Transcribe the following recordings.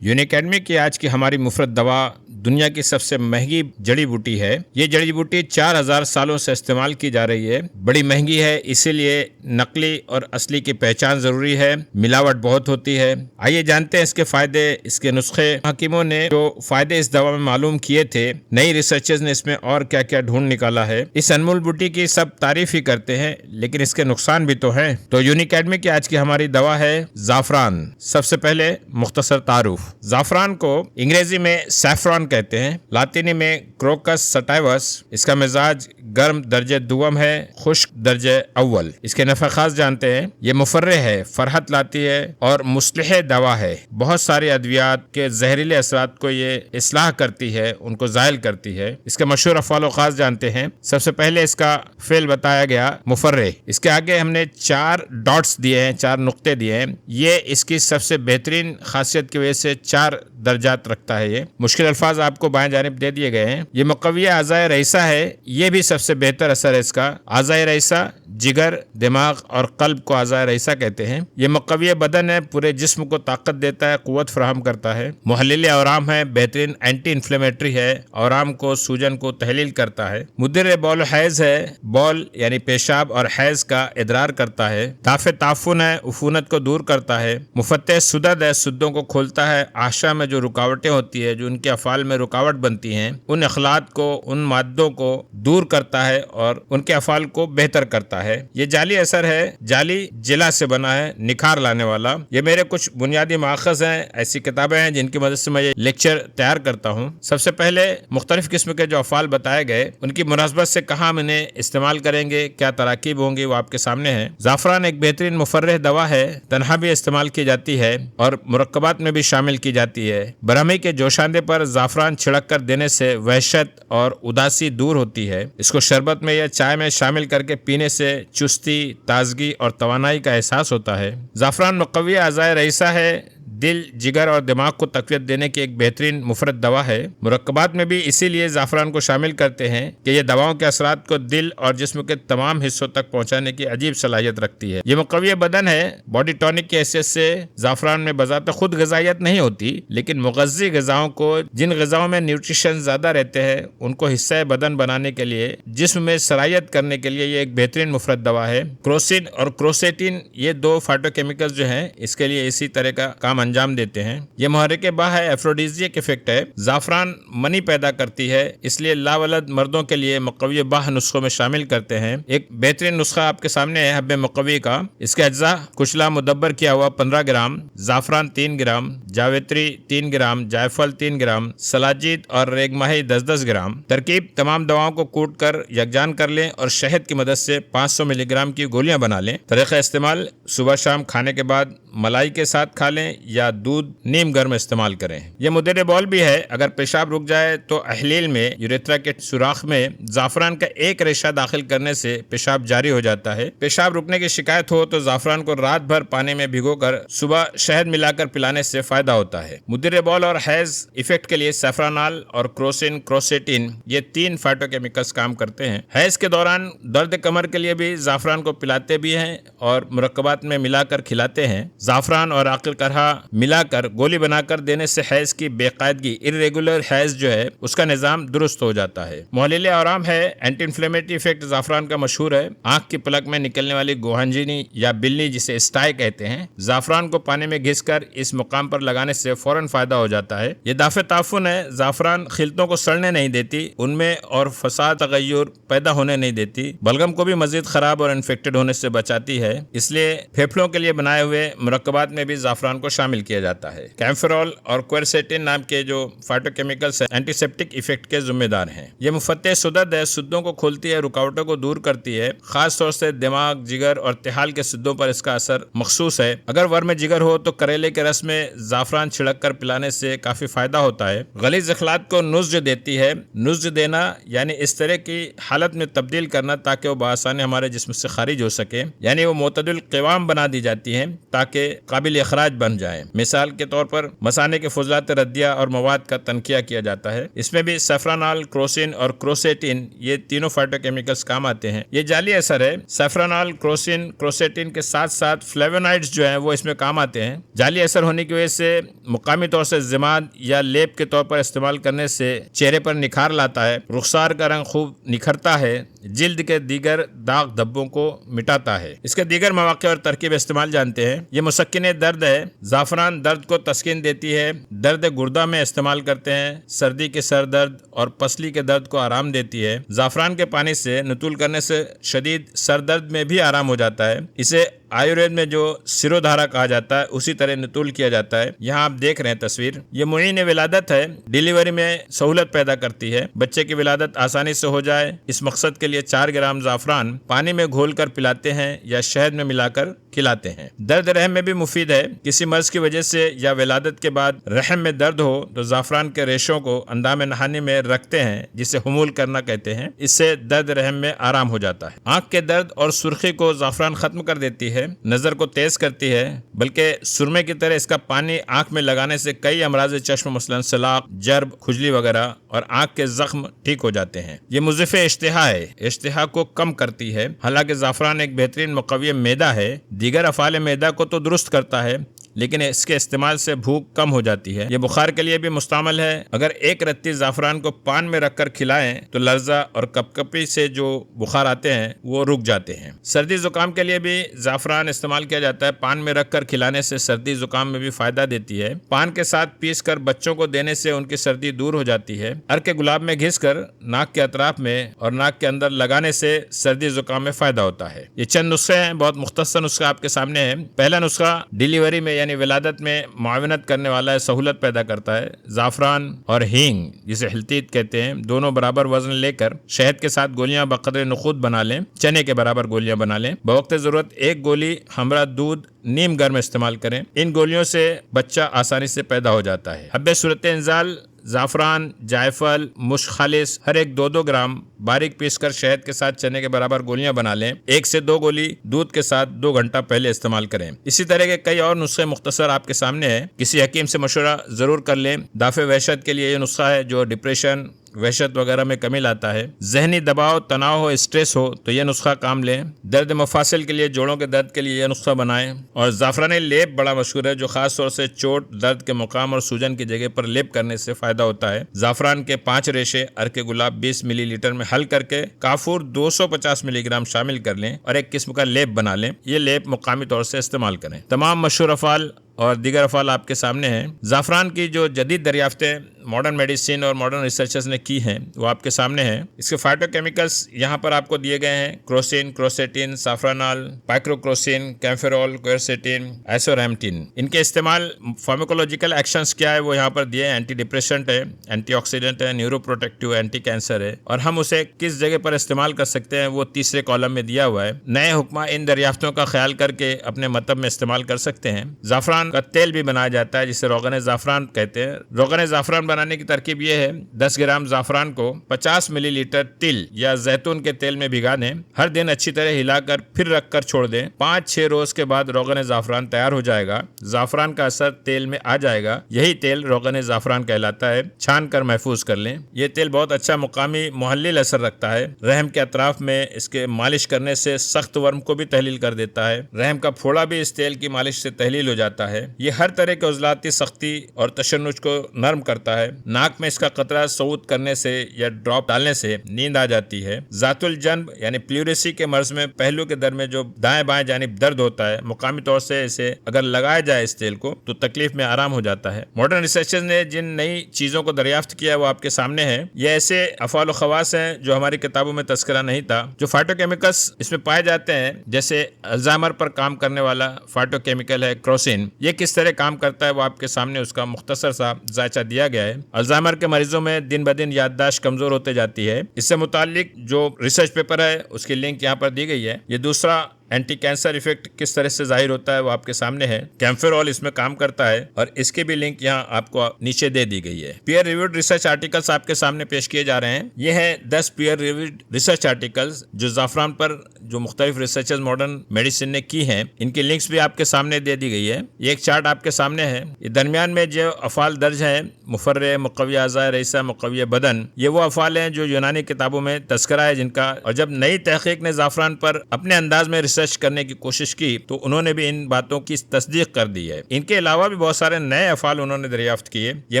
یونیکیڈمی کی آج کی ہماری مفرد دوا دنیا کی سب سے مہنگی جڑی بوٹی ہے۔ یہ جڑی بوٹی 4000 سالوں سے استعمال کی جا رہی ہے، بڑی مہنگی ہے، اسی لیے نقلی اور اصلی کی پہچان ضروری ہے، ملاوٹ بہت ہوتی ہے۔ آئیے جانتے ہیں اس کے فائدے، اس کے نسخے۔ حکیموں نے جو فائدے اس دوا میں معلوم کیے تھے، نئی ریسرچرز نے اس میں اور کیا کیا ڈھونڈ نکالا ہے۔ اس انمول بوٹی کی سب تعریف ہی کرتے ہیں، لیکن اس کے نقصان بھی تو ہیں۔ تو یونیکیڈمی کی آج کی ہماری دوا ہے زعفران۔ سب سے پہلے مختصر تعارف۔ زعفران کو انگریزی میں سیفران کہتے ہیں، لاطینی میں کروکس سٹائیوس۔ اس کا مزاج گرم درجہ دوم ہے، خشک درجہ اول۔ اس کے نفع خاص جانتے ہیں۔ یہ مفرح ہے، فرحت لاتی ہے اور مصلح دوا ہے۔ بہت ساری ادویات کے زہریلے اثرات کو یہ اصلاح کرتی ہے، ان کو زائل کرتی ہے۔ اس کے مشہور افعال و خاص جانتے ہیں۔ سب سے پہلے اس کا فعل بتایا گیا مفرح۔ اس کے آگے ہم نے 4 ڈاٹس دیے ہیں، 4 نقطے دیے ہیں۔ یہ اس کی سب سے بہترین خاصیت کی وجہ سے 4 درجات رکھتا ہے۔ یہ مشکل الفاظ آپ کو بائیں جانب دے دیے گئے ہیں۔ یہ مقویہ اعضائے رئیسہ ہے، یہ بھی سب سے بہتر اثر ہے اس کا۔ اعضائے رئیسہ جگر، دماغ اور قلب کو اعضائے رئیسہ کہتے ہیں۔ یہ مقوی بدن ہے، پورے جسم کو طاقت دیتا ہے، قوت فراہم کرتا ہے۔ محلل اورام ہے، بہترین اینٹی انفلیمیٹری ہے، اورام کو، سوجن کو تحلیل کرتا ہے۔ مدر بول و حیض ہے، بول یعنی پیشاب اور حیض کا ادرار کرتا ہے۔ دافع تعفن ہے، عفونت کو دور کرتا ہے۔ مفتح سدد ہے، سدوں کو کھولتا ہے۔ احشاء میں جو رکاوٹیں ہوتی ہے، جو ان کے افعال میں رکاوٹ بنتی ہیں، ان اخلاط کو، ان مادوں کو دور کرتا ہے اور ان کے افعال کو بہتر کرتا ہے۔ یہ جعلی اثر ہے، جعلی جلا سے بنا ہے، نکھار لانے والا۔ یہ میرے کچھ بنیادی ماخذ ہیں، ایسی کتابیں ہیں جن کی مدد سے میں یہ لیکچر تیار کرتا ہوں۔ سب سے پہلے مختلف قسم کے جو افعال بتائے گئے، ان کی مناسبت سے کہاں ہم انہیں استعمال کریں گے، کیا تراکیب ہوں گی، وہ آپ کے سامنے ہیں۔ زعفران ایک بہترین مفرح دوا ہے، تنہا بھی استعمال کی جاتی ہے اور مرکبات میں بھی شامل کی جاتی ہے۔ برہمی کے جوشاندے پر زعفران چھڑک کر دینے سے وحشت اور اداسی دور ہوتی ہے۔ اس کو شربت میں یا چائے میں شامل کر کے پینے سے چستی، تازگی اور توانائی کا احساس ہوتا ہے۔ زعفران مقوی اعضائے رئیسہ ہے، دل، جگر اور دماغ کو تقویت دینے کی ایک بہترین مفرد دوا ہے۔ مرکبات میں بھی اسی لیے زعفران کو شامل کرتے ہیں کہ یہ دواؤں کے اثرات کو دل اور جسم کے تمام حصوں تک پہنچانے کی عجیب صلاحیت رکھتی ہے۔ یہ مقوی بدن ہے، باڈی ٹونک کی حیثیت سے زعفران میں بذات خود غذائیت نہیں ہوتی، لیکن مغذی غذاؤں کو، جن غذاؤں میں نیوٹریشن زیادہ رہتے ہیں، ان کو حصہ بدن بنانے کے لیے، جسم میں سرایت کرنے کے لیے یہ ایک بہترین مفرد دوا ہے۔ کروسین اور کروسیٹین یہ 2 فائٹو کیمیکلز جو ہیں، اس کے لیے اسی طرح کا کام انجام دیتے ہیں۔ یہ محرک باہ ہے، ایفروڈیزیک ایفیکٹ ہے۔ زعفران منی پیدا کرتی ہے، اس لیے لاولد مردوں کے لیے مقوی باہ نسخوں میں شامل کرتے ہیں۔ ایک بہترین نسخہ آپ کے سامنے ہے حب مقوی کا۔ اس کے اجزاء: کچلا مدبر کیا ہوا 15 گرام، زعفران 3 گرام، جاویتری 3 گرام، جائفل 3 گرام، سلاجید اور ریگ ماہی 10 گرام۔ ترکیب: تمام دواؤں کو کوٹ کر یکجان کر لیں اور شہد کی مدد سے 500 ملی گرام کی گولیاں بنا لیں۔ طریقہ استعمال: صبح شام کھانے کے بعد ملائی کے ساتھ کھا لیں یا دودھ نیم گرم استعمال کریں۔ یہ مدر بول بھی ہے، اگر پیشاب رک جائے تو احلیل میں، یوریترا کے سوراخ میں زعفران کا ایک ریشہ داخل کرنے سے پیشاب جاری ہو جاتا ہے۔ پیشاب رکنے کی شکایت ہو تو زعفران کو رات بھر پانی میں بھگو کر صبح شہد ملا کر پلانے سے فائدہ ہوتا ہے۔ مدر بول اور حیض ایفیکٹ کے لیے سیفرانال اور کروسین، کروسیٹین یہ 3 فائٹو کیمیکلز کام کرتے ہیں۔ حیض کے دوران درد کمر کے لیے بھی زعفران کو پلاتے بھی ہیں اور مرکبات میں ملا کر کھلاتے ہیں۔ زعفران اور عقل کرہا ملا کر گولی بنا کر دینے سے حیض کی بے قاعدگی، irregular حیض جو ہے، اس کا نظام درست ہو جاتا ہے۔ محلل اورام ہے، اینٹی انفلیمیٹری ایفیکٹ زعفران کا مشہور ہے۔ آنکھ کی پلک میں نکلنے والی گوہنجنی یا بلی جسے اسٹائی کہتے ہیں، زعفران کو پانی میں گھس کر اس مقام پر لگانے سے فوراً فائدہ ہو جاتا ہے۔ یہ دافع تعفن ہے، زعفران خلطوں کو سڑنے نہیں دیتی، ان میں اور فساد تغیر پیدا ہونے نہیں دیتی، بلغم کو بھی مزید خراب اور انفیکٹڈ ہونے سے بچاتی ہے۔ اس لیے پھیپھڑوں کے لیے بنائے ہوئے مرکبات میں بھی زعفران کو شامل کیا جاتا ہے۔ کیمفرول اور کوئرسیٹین نام کے جو phytochemicals antiseptic effect کے ذمہ دار ہیں۔ یہ مفتح سدد ہے، سدوں کو کھولتی ہے، رکاوٹوں کو دور کرتی ہے۔ خاص طور سے دماغ، جگر اور تحال کے سدوں پر اس کا اثر مخصوص ہے۔ اگر ورم جگر ہو تو کریلے کے رس میں زعفران چھڑک کر پلانے سے کافی فائدہ ہوتا ہے۔ غلیظ اخلاط کو نزج دیتی ہے۔ نزج دینا یعنی اس طرح کی حالت میں تبدیل کرنا تاکہ وہ بآسانی ہمارے جسم سے خارج ہو سکے، یعنی وہ معتدل قوام بنا دی جاتی ہیں تاکہ کے قابل اخراج بن جائیں۔ مثال کے طور پر مثانے کے فضلات ردیہ اور مواد کا تنقیہ کیا جاتا ہے، اس میں بھی سیفرانال، کروسین اور کروسیٹین یہ تینوں فائٹو کیمیکلز کام آتے ہیں۔ یہ جعلی اثر ہے، سیفرانال، کروسین، کروسیٹین کے ساتھ ساتھ فلیونائڈز جو ہیں وہ اس میں کام آتے ہیں۔ جعلی اثر ہونے کی وجہ سے مقامی طور سے ضماد یا لیپ کے طور پر استعمال کرنے سے چہرے پر نکھار لاتا ہے، رخسار کا رنگ خوب نکھرتا ہے، جلد کے دیگر داغ دھبوں کو مٹاتا ہے۔ اس کے دیگر مواقع اور ترکیب استعمال جانتے ہیں۔ یہ مسکن درد ہے، زعفران درد کو تسکین دیتی ہے، درد گردہ میں استعمال کرتے ہیں، سردی کے سر درد اور پسلی کے درد کو آرام دیتی ہے۔ زعفران کے پانی سے نتول کرنے سے شدید سر درد میں بھی آرام ہو جاتا ہے۔ اسے آیوروید میں جو سیرودھارا کہا جاتا ہے اسی طرح نتول کیا جاتا ہے۔ یہاں آپ دیکھ رہے ہیں تصویر، یہ معین ولادت ہے، ڈیلیوری میں سہولت پیدا کرتی ہے، بچے کی ولادت آسانی سے ہو جائے، اس مقصد کے لیے 4 گرام زعفران پانی میں گھول کر پلاتے ہیں یا شہد میں ملا کر کھلاتے ہیں۔ درد رحم میں بھی مفید ہے، کسی مرض کی وجہ سے یا ولادت کے بعد رحم میں درد ہو تو زعفران کے ریشوں کو اندام نہانی میں رکھتے ہیں، جسے حمول کرنا کہتے ہیں، اس سے درد رحم میں آرام ہو جاتا ہے۔ آنکھ کے درد اور سرخی کو زعفران ختم کر دیتی ہے، نظر کو تیز کرتی ہے، بلکہ سرمے کی طرح اس کا پانی آنکھ میں لگانے سے کئی امراض چشم مثلا سلاق، جرب، کھجلی وغیرہ اور آنکھ کے زخم ٹھیک ہو جاتے ہیں۔ یہ مضف اشتہا ہے، اشتہا کو کم کرتی ہے۔ حالانکہ زعفران ایک بہترین مقوی معدہ ہے، دیگر افعال معدہ کو تو درست کرتا ہے، لیکن اس کے استعمال سے بھوک کم ہو جاتی ہے۔ یہ بخار کے لیے بھی مستعمل ہے، اگر ایک رتی زعفران کو پان میں رکھ کر کھلائیں تو لرزہ اور کپکپی سے جو بخار آتے ہیں وہ رک جاتے ہیں۔ سردی زکام کے لیے بھی زعفران استعمال کیا جاتا ہے، پان میں رکھ کر کھلانے سے سردی زکام میں بھی فائدہ دیتی ہے۔ پان کے ساتھ پیس کر بچوں کو دینے سے ان کی سردی دور ہو جاتی ہے۔ عرق گلاب میں گھس کر ناک کے اطراف میں اور ناک کے اندر لگانے سے سردی زکام میں فائدہ ہوتا ہے۔ یہ چند نسخے ہیں، بہت مختصر نسخہ آپ کے سامنے ہے۔ پہلا نسخہ ڈیلیوری میں یعنی ولادت میں معاونت کرنے والا ہے، سہولت پیدا کرتا ہے۔ زعفران اور ہینگ جسے ہلتیت کہتے ہیں دونوں برابر وزن لے کر شہد کے ساتھ گولیاں بقدر نخود بنا لیں، چنے کے برابر گولیاں بنا لیں۔ بوقت ضرورت ایک گولی ہمراہ دودھ نیم گرم استعمال کریں۔ ان گولیوں سے بچہ آسانی سے پیدا ہو جاتا ہے۔ حب صورت انزال زعفران، جائفل، مشک خالص ہر ایک 2-2 گرام باریک پیس کر شہد کے ساتھ چنے کے برابر گولیاں بنا لیں۔ 1 سے 2 گولی دودھ کے ساتھ 2 گھنٹہ پہلے استعمال کریں۔ اسی طرح کے کئی اور نسخے مختصر آپ کے سامنے ہیں، کسی حکیم سے مشورہ ضرور کر لیں۔ دافع وحشت کے لیے یہ نسخہ ہے جو ڈپریشن، وحشت وغیرہ میں کمی لاتا ہے۔ ذہنی دباؤ، تناؤ ہو، اسٹریس ہو تو یہ نسخہ کام لیں۔ درد مفاصل کے لیے، جوڑوں کے درد کے لیے یہ نسخہ بنائیں۔ اور زعفرانی لیپ بڑا مشہور ہے جو خاص طور سے چوٹ، درد کے مقام اور سوجن کی جگہ پر لیپ کرنے سے فائدہ ہوتا ہے۔ زعفران کے 5 ریشے عرق گلاب 20 ملی لیٹر میں حل کر کے کافور 250 ملی گرام شامل کر لیں اور ایک قسم کا لیپ بنا لیں۔ یہ لیپ مقامی طور سے استعمال کریں۔ تمام مشہور افعال اور دیگر افعال آپ کے سامنے ہیں۔ زعفران کی جو جدید دریافتیں ماڈرن میڈیسن اور ماڈرن ریسرچرز نے کی ہیں وہ آپ کے سامنے ہیں۔ اس کے فائٹو کیمیکلز یہاں پر آپ کو دیے گئے ہیں: کروسین، کروسیٹین، سافرانال، پائکروکروسین، کیمفیرول، کوئرسیٹین، ایسوریمٹین۔ ان کے استعمال فارماکولوجیکل ایکشنز کیا ہے وہ یہاں پر دیے ہیں۔ اینٹی ڈپریشنٹ ہے، اینٹی آکسیڈنٹ ہے، نیورو پروٹیکٹیو، اینٹی کینسر ہے، اور ہم اسے کس جگہ پر استعمال کر سکتے ہیں وہ تیسرے کالم میں دیا ہوا ہے۔ نئے حکمہ ان دریافتوں کا خیال کر کے اپنے مطلب میں استعمال کر سکتے ہیں۔ زعفران کا تیل بھی بنایا جاتا ہے جسے روغن زعفران کہتے ہیں۔ روغن زعفران بنانے کی ترکیب یہ ہے: 10 گرام زعفران کو 50 ملی لیٹر تل یا زیتون کے تیل میں بھگا دیں، ہر دن اچھی طرح ہلا کر پھر رکھ کر چھوڑ دیں۔ 5-6 روز کے بعد روغن زعفران تیار ہو جائے گا، زعفران کا اثر تیل میں آ جائے گا، یہی تیل روغن زعفران کہلاتا ہے۔ چھان کر محفوظ کر لیں۔ یہ تیل بہت اچھا مقامی محلل اثر رکھتا ہے، رحم کے اطراف میں اس کے مالش کرنے سے سخت ورم کو بھی تحلیل کر دیتا ہے، رحم کا پھوڑا بھی اس تیل کی مالش سے تحلیل ہو جاتا ہے۔ یہ ہر طرح کے عضلاتی سختی اور تشنج کو نرم کرتا ہے۔ ناک میں اس کا قطرہ صعود کرنے سے یا ڈراپ ڈالنے سے نیند آ جاتی ہے۔ ذات الجنب یعنی پلیوریسی کے مرض میں پہلو کے در میں جو دائیں بائیں جانب درد ہوتا ہے، مقامی طور سے اسے اگر لگایا جائے اس تیل کو تو تکلیف میں آرام ہو جاتا ہے۔ ماڈرن ریسرچرز نے جن نئی چیزوں کو دریافت کیا ہے وہ آپ کے سامنے ہے۔ یہ ایسے افعال و خواص ہیں جو ہماری کتابوں میں تذکرہ نہیں تھا۔ جو فائٹو کیمیکلز اس میں پائے جاتے ہیں، جیسے الزائمر پر کام کرنے والا فائٹو کیمیکل ہے کروسین، یہ کس طرح کام کرتا ہے وہ آپ کے سامنے اس کا مختصر سا ذائچہ دیا گیا ہے۔ الزائمر کے مریضوں میں دن بدن یادداشت کمزور ہوتے جاتی ہے۔ اس سے متعلق جو ریسرچ پیپر ہے اس کی لنک یہاں پر دی گئی ہے۔ یہ دوسرا اینٹی کینسر ایفیکٹ کس طرح سے ظاہر ہوتا ہے وہ آپ کے سامنے ہے. کیمفرول اس میں کام کرتا ہے اور اس کی بھی لنک یہاں آپ کو نیچے دے دی گئی ہے. پیئر ریویوڈ ریسرچ آرٹیکلز آپ کے سامنے پیش کیے جا رہے ہیں. یہ ہے 10 پیئر ریویوڈ ریسرچ آرٹیکلز جو زعفران پر جو مختلف ریسرچز ماڈرن میڈیسن نے کی ہیں. ان کی لنکس بھی آپ کے سامنے دے دی گئی ہے. یہ ایک چارٹ آپ کے سامنے ہے. یہ درمیان میں جو افعال درج ہیں مفرح، مقوی اعضاء رئیسہ، مقوی بدن، یہ وہ افعال ہیں جو یونانی کتابوں میں تذکرہ ہے جن کا. اور جب نئی تحقیق نے زعفران پر اپنے انداز میں ریسرچ کرنے کی کوشش کی تو انہوں نے بھی ان باتوں کی تصدیق کر دی ہے. ان کے علاوہ بھی بہت سارے نئے افعال انہوں نے دریافت کیے. یہ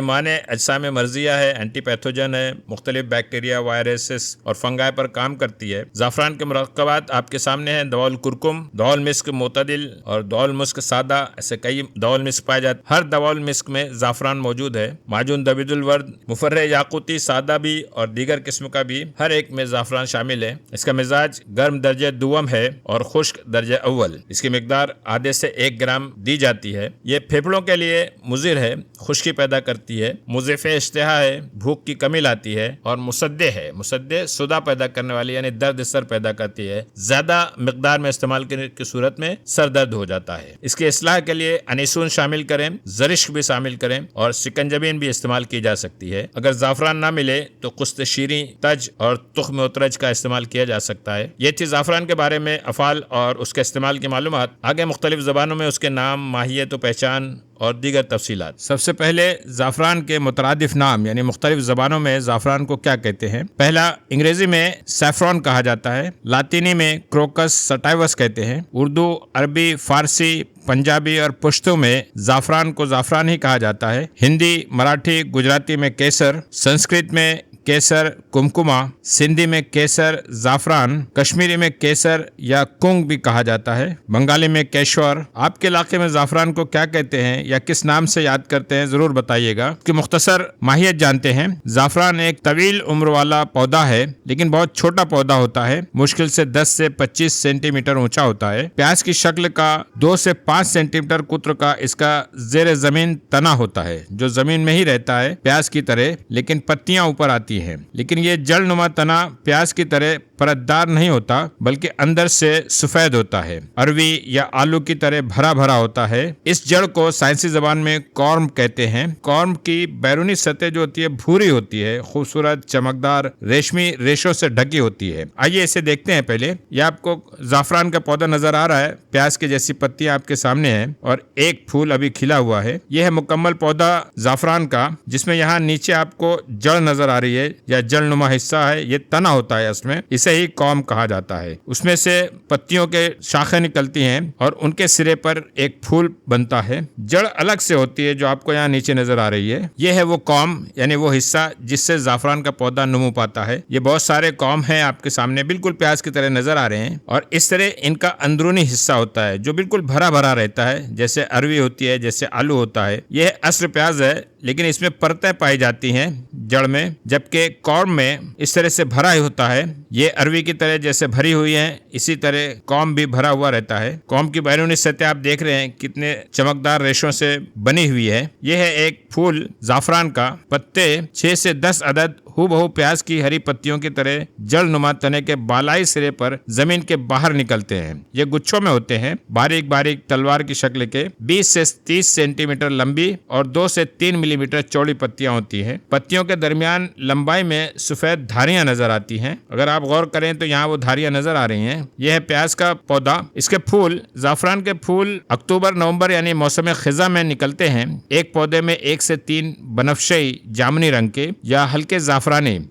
معنی اجسام مرضیہ ہے، اینٹی پیتھوجن ہے، مختلف بیکٹیریا، وائرسز اور فنگائی پر کام کرتی ہے. زعفران کے مرکبات آپ کے سامنے ہیں. دوا الکرکم، دوا المسک معتدل اور دوا المسک سادہ، ایسے کئی دوا المسک پائے جاتے. ہر دوا المسک میں زعفران موجود ہے. معجون دوید الورد، مفرح یاقوتی سادہ بھی اور دیگر قسم کا بھی، ہر ایک میں زعفران شامل ہے. اس کا مزاج گرم درجہ دوم ہے اور خشک درجہ اول. اس کی مقدار آدھے سے 1 گرام دی جاتی ہے. یہ پھیپھڑوں کے لیے مضر ہے، خشکی پیدا کرتی ہے، مضیف اشتہا ہے، بھوک کی کمی لاتی ہے اور مصدع ہے. مصدع صداع پیدا کرنے والی یعنی درد سر پیدا کرتی ہے. زیادہ مقدار میں استعمال کرنے کی صورت میں سر درد ہو جاتا ہے. اس کی اصلاح کے لیے انیسون شامل کریں، زرشک بھی شامل کریں اور سکنجبین بھی استعمال کی جا سکتی ہے. اگر زعفران نہ ملے تو قسط شیریں، تج اور تخم اترج کا استعمال کیا جا سکتا ہے. یہ تھی زعفران کے بارے میں افعال اور اس کے استعمال کی معلومات. آگے مختلف زبانوں میں اس کے نام، ماہیت و پہچان اور دیگر تفصیلات. سب سے پہلے زعفران کے مترادف نام یعنی مختلف زبانوں میں زعفران کو کیا کہتے ہیں. پہلا، انگریزی میں سیفرون کہا جاتا ہے، لاطینی میں کروکس سٹائیوس کہتے ہیں. اردو، عربی، فارسی، پنجابی اور پشتو میں زعفران کو زعفران ہی کہا جاتا ہے. ہندی، مراٹھی، گجراتی میں کیسر، سنسکرت میں کیسر، کمکما، سندھی میں کیسر، زعفران، کشمیری میں کیسر یا کنگ بھی کہا جاتا ہے، بنگالی میں کیشور. آپ کے علاقے میں زعفران کو کیا کہتے ہیں یا کس نام سے یاد کرتے ہیں ضرور بتائیے گا. اس کی مختصر ماہیت جانتے ہیں. زعفران ایک طویل عمر والا پودا ہے لیکن بہت چھوٹا پودا ہوتا ہے. مشکل سے 10 سے 25 سینٹی میٹر اونچا ہوتا ہے. پیاز کی شکل کا 2 سے 5 سینٹی میٹر قطر کا اس کا زیر زمین تنا ہوتا ہے جو زمین میں ہی رہتا ہے پیاز کی طرح، لیکن پتیاں اوپر آتی ہیں. لیکن یہ جڑ نما تنا پیاز کی طرح پرتدار نہیں ہوتا بلکہ اندر سے سفید ہوتا ہے، اروی یا آلو کی طرح بھرا بھرا ہوتا ہے. اس جڑ کو سائنسی زبان میں کارم کہتے ہیں. کارم کی بیرونی سطح جو ہوتی ہے بھوری ہوتی ہے، خوبصورت چمکدار ریشمی ریشوں سے ڈھکی ہوتی ہے. آئیے اسے دیکھتے ہیں. پہلے یہ آپ کو زعفران کا پودا نظر آ رہا ہے، پیاز کے جیسی پتیاں آپ کے سامنے ہیں اور ایک پھول ابھی کھلا ہوا ہے. یہ ہے مکمل پودا زعفران کا، جس میں یہاں نیچے آپ کو جڑ نظر آ رہی ہے یا جڑ نما حصہ ہے. یہ تنا ہوتا ہے، اس میں اسے ہی کام کہا جاتا ہے. اس میں سے پتیوں کے شاخیں نکلتی ہیں اور ان کے سرے پر ایک پھول بنتا ہے. جڑ الگ سے ہوتی ہے جو آپ کو یہاں نیچے نظر آ رہی ہے. یہ ہے وہ کام یعنی وہ حصہ جس سے زعفران کا پودا نمو پاتا ہے. یہ بہت سارے کام ہیں آپ کے سامنے، بالکل پیاز کی طرح نظر آ رہے ہیں اور اس طرح ان کا اندرونی حصہ ہوتا ہے جو بالکل بھرا بھرا رہتا ہے، جیسے اروی ہوتی ہے، جیسے آلو ہوتا ہے. یہ اصل پیاز ہے لیکن اس میں پرتیں پائی جاتی ہیں جڑ میں، جبکہ کارم میں اس طرح سے بھرا ہی ہوتا ہے. یہ اروی کی طرح جیسے بھری ہوئی ہیں اسی طرح کام بھی بھرا ہوا رہتا ہے. کام کی بیرونی سطح آپ دیکھ رہے ہیں کتنے چمکدار ریشوں سے بنی ہوئی ہے. یہ ہے ایک پھول زعفران کا. پتے 6 سے 10 عدد ہو بہو پیاز کی ہری پتیوں کی طرح جڑ نما تنے کے بالائی سرے پر زمین کے باہر نکلتے ہیں. یہ گچھوں میں ہوتے ہیں، باریک باریک تلوار کی شکل کے. 20 سے 30 سینٹی میٹر لمبی اور 2 سے 3 ملی میٹر چوڑی پتیاں ہوتی ہیں. پتیوں کے درمیان لمبائی میں سفید دھاریاں نظر آتی ہیں. اگر آپ غور کریں تو یہاں وہ دھاریاں نظر آ رہی ہیں. یہ ہے پیاز کا پودا. اس کے پھول، زعفران کے پھول اکتوبر نومبر یعنی موسم خزاں میں نکلتے ہیں. ایک پودے میں 1 سے 3 بنفشی جامنی رنگ کے یا ہلکے زعفرانی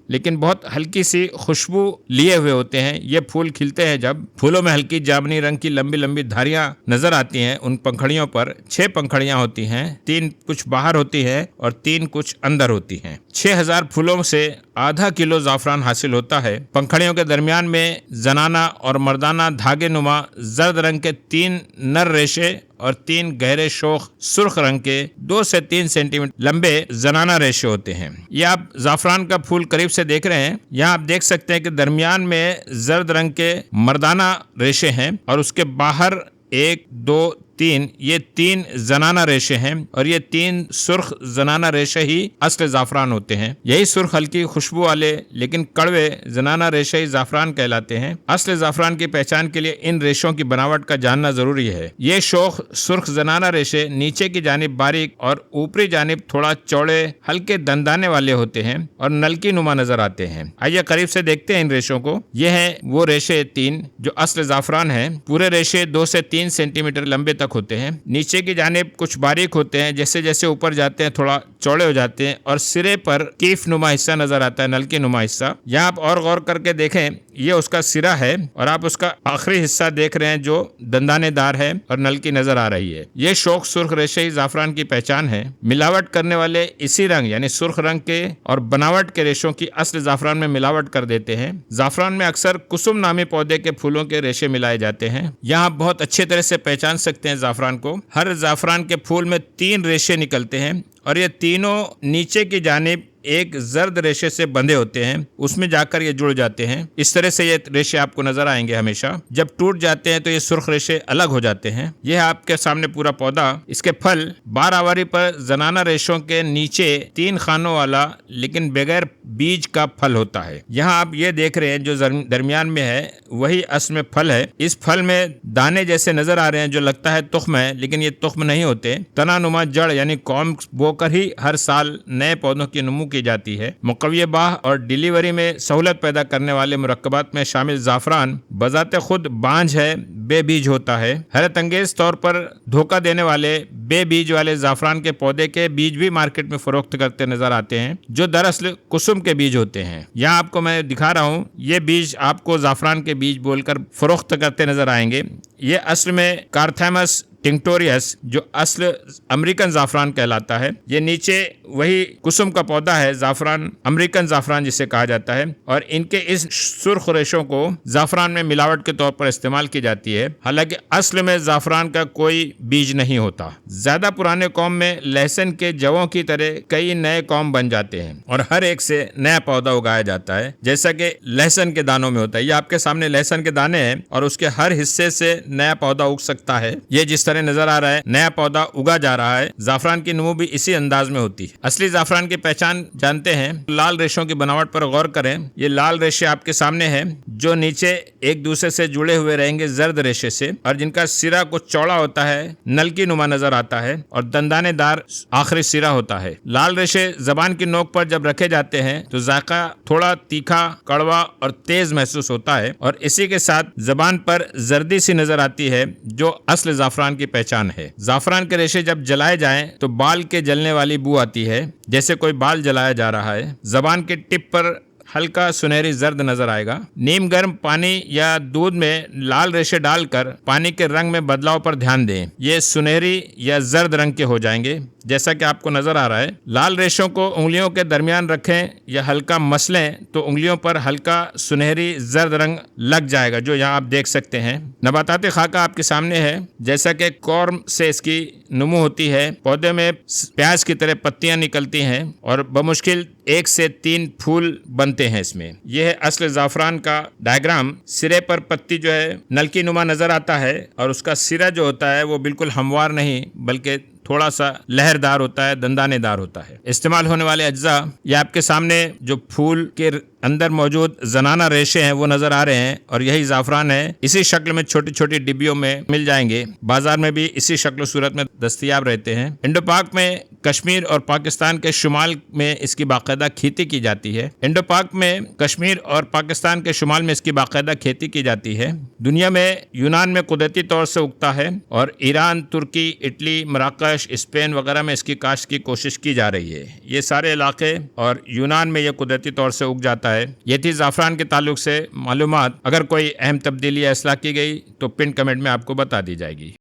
لیکن بہت ہلکی سی خوشبو لیے ہوئے ہوتے ہیں. یہ پھول کھلتے ہیں جب پھولوں میں ہلکی جامنی رنگ کی لمبی لمبی دھاریاں نظر آتی ہیں. ان پنکھڑیوں پر 6 پنکھڑیاں ہوتی ہیں، 3 کچھ باہر ہوتی ہیں اور 3 کچھ اندر ہوتی ہیں. 6000 پھولوں سے آدھا کلو زعفران حاصل ہوتا ہے. پنکھڑیوں کے درمیان میں زنانہ اور مردانہ دھاگے نما زرد رنگ کے 3 نر ریشے اور 3 گہرے شوخ سرخ رنگ کے 2 سے 3 سینٹی میٹر لمبے زنانہ ریشے ہوتے ہیں. یہ آپ زعفران کا پھول قریب سے دیکھ رہے ہیں. یہاں آپ دیکھ سکتے ہیں کہ درمیان میں زرد رنگ کے مردانہ ریشے ہیں اور اس کے باہر 1 2 3 یہ 3 زنانہ ریشے ہیں اور یہ 3 سرخ زنانہ ریشے ہی اصل زعفران ہوتے ہیں. یہی سرخ ہلکی خوشبو والے لیکن کڑوے زنانہ ریشے ہی زعفران کہلاتے ہیں. اصل زعفران کی پہچان کے لیے ان ریشوں کی بناوٹ کا جاننا ضروری ہے. یہ شوخ سرخ زنانہ ریشے نیچے کی جانب باریک اور اوپری جانب تھوڑا چوڑے ہلکے دندانے والے ہوتے ہیں اور نلکی نما نظر آتے ہیں. آئیے قریب سے دیکھتے ہیں ان ریشوں کو. یہ ہیں وہ ریشے 3 جو اصل زعفران ہیں. پورے ریشے 2 سے 3 سینٹی میٹر لمبے تک ہوتے ہیں. نیچے کی جانب کچھ باریک ہوتے ہیں, جیسے جیسے اوپر جاتے ہیں تھوڑا چوڑے ہو جاتے ہیں اور سرے پر کیف نما حصہ نظر آتا ہے, نلکی نما حصہ. یہاں آپ اور غور کر کے دیکھیں, یہ اس کا سرا ہے اور آپ اس کا آخری حصہ دیکھ رہے ہیں جو دندانے دار ہے اور نلکی نظر آ رہی ہے. یہ شوخ سرخ ریشے ہی زعفران کی پہچان ہے. ملاوٹ کرنے والے اسی رنگ یعنی سرخ رنگ کے اور بناوٹ کے ریشوں کی اصل زعفران میں ملاوٹ کر دیتے ہیں. زعفران میں اکثر کسم نامی پودے کے پھولوں کے ریشے ملائے جاتے ہیں. یہاں بہت اچھے طرح سے پہچان سکتے ہیں زعفران کو. ہر زعفران کے پھول میں 3 ریشے نکلتے ہیں اور یہ تینوں نیچے کی جانب ایک زرد ریشے سے بندھے ہوتے ہیں, اس میں جا کر یہ جڑ جاتے ہیں. اس طرح سے یہ ریشے آپ کو نظر آئیں گے ہمیشہ. جب ٹوٹ جاتے ہیں تو یہ سرخ ریشے الگ ہو جاتے ہیں. یہ آپ کے سامنے پورا پودا. اس کے پھل بار آواری پر زنانہ ریشوں کے نیچے 3 خانوں والا لیکن بغیر بیج کا پھل ہوتا ہے. یہاں آپ یہ دیکھ رہے ہیں جو درمیان میں ہے وہی اصل میں پھل ہے. اس پھل میں دانے جیسے نظر آ رہے ہیں جو لگتا ہے تخم ہے, لیکن یہ تخم نہیں ہوتے. تنا نما جڑ یعنی کام بو کر ہی ہر سال نئے پودوں کی نمو کی جاتی ہے. مقوی باہ اور ڈیلیوری میں سہولت پیدا کرنے والے مرکبات میں شامل زعفران بذات خود بانجھ ہے, بے بیج ہوتا ہے. حیرت انگیز طور پر دھوکہ دینے والے بے بیج والے زعفران کے پودے کے بیج بھی مارکیٹ میں فروخت کرتے نظر آتے ہیں جو دراصل کسم کے بیج ہوتے ہیں. یہاں آپ کو میں دکھا رہا ہوں, یہ بیج آپ کو زعفران کے بیج بول کر فروخت کرتے نظر آئیں گے. یہ اصل میں کارتھیمس ٹنکٹوریس جو اصل امریکن زعفران کہلاتا ہے. یہ نیچے وہی قسم کا پودا ہے زعفران, امریکن زعفران جسے کہا جاتا ہے, اور ان کے اس سرخ ریشوں کو زعفران میں ملاوٹ کے طور پر استعمال کی جاتی ہے, حالانکہ اصل میں زعفران کا کوئی بیج نہیں ہوتا. زیادہ پرانے قوم میں لہسن کے جووں کی طرح کئی نئے قوم بن جاتے ہیں اور ہر ایک سے نیا پودا اگایا جاتا ہے, جیسا کہ لہسن کے دانوں میں ہوتا ہے. یہ آپ کے سامنے لہسن کے دانے ہیں اور اس کے ہر حصے سے نیا پودا اگ سکتا ہے. یہ جس طرح نظر آ رہا ہے نیا پودا اگا جا رہا ہے. زعفران کی نمو بھی اسی انداز میں ہوتی ہے. اصلی زعفران کی پہچان جانتے ہیں. لال ریشوں کی بناوٹ پر غور کریں. یہ لال ریشے آپ کے سامنے ہیں جو نیچے ایک دوسرے سے جڑے ہوئے رہیں گے زرد ریشے سے, اور جن کا سرا کچھ چوڑا ہوتا ہے, نلکی نما نظر آتا ہے اور دندانے دار آخری سرا ہوتا ہے. لال ریشے زبان کی نوک پر جب رکھے جاتے ہیں تو ذائقہ تھوڑا تیکھا, کڑوا اور تیز محسوس ہوتا ہے, اور اسی کے ساتھ زبان پر زردی سی نظر آتی ہے جو اصل زعفران کی پہچان ہے. زعفران کے ریشے جب جلائے جائیں تو بال کے جلنے والی بو آتی ہے, جیسے کوئی بال جلایا جا رہا ہے. زبان کے ٹپ پر ہلکا سنہری زرد نظر آئے گا. نیم گرم پانی یا دودھ میں لال ریشے ڈال کر پانی کے رنگ میں بدلاؤ پر دھیان دیں. یہ سنہری یا زرد رنگ کے ہو جائیں گے جیسا کہ آپ کو نظر آ رہا ہے. لال ریشوں کو انگلیوں کے درمیان رکھیں یا ہلکا مسلیں تو انگلیوں پر ہلکا سنہری زرد رنگ لگ جائے گا, جو یہاں آپ دیکھ سکتے ہیں. نباتاتی خاکہ آپ کے سامنے ہے. جیسا کہ کورم سے اس کی نمو ہوتی ہے, پودے میں پیاز کی طرح پتیاں نکلتی ہیں اور بمشکل 1 سے 3 پھول بنتے ہیں اس میں. یہ ہے اصل زعفران کا ڈائیگرام. سرے پر پتی جو ہے نلکی نما نظر آتا ہے اور اس کا سرا جو ہوتا ہے وہ بالکل ہموار نہیں بلکہ تھوڑا سا لہردار ہوتا ہے, دندانے دار ہوتا ہے. استعمال ہونے والے اجزاء یہ آپ کے سامنے جو پھول کے اندر موجود زنانہ ریشے ہیں وہ نظر آ رہے ہیں اور یہی زعفران ہے. اسی شکل میں چھوٹی چھوٹی ڈبیوں میں مل جائیں گے. بازار میں بھی اسی شکل و صورت میں دستیاب رہتے ہیں. انڈو پاک میں کشمیر اور پاکستان کے شمال میں اس کی باقاعدہ کھیتی کی جاتی ہے. انڈو پاک میں کشمیر اور پاکستان کے شمال میں اس کی باقاعدہ کھیتی کی جاتی ہے. دنیا میں یونان میں قدرتی طور سے اگتا ہے اور ایران, ترکی, اٹلی, مراکش, اسپین وغیرہ میں اس کی کاشت کی کوشش کی جا رہی ہے. یہ سارے علاقے اور یونان میں یہ قدرتی طور سے اگ جاتا ہے. یہ تھی زعفران کے تعلق سے معلومات. اگر کوئی اہم تبدیلی یا اصلاح کی گئی تو پن کمنٹ میں آپ کو بتا دی جائے گی.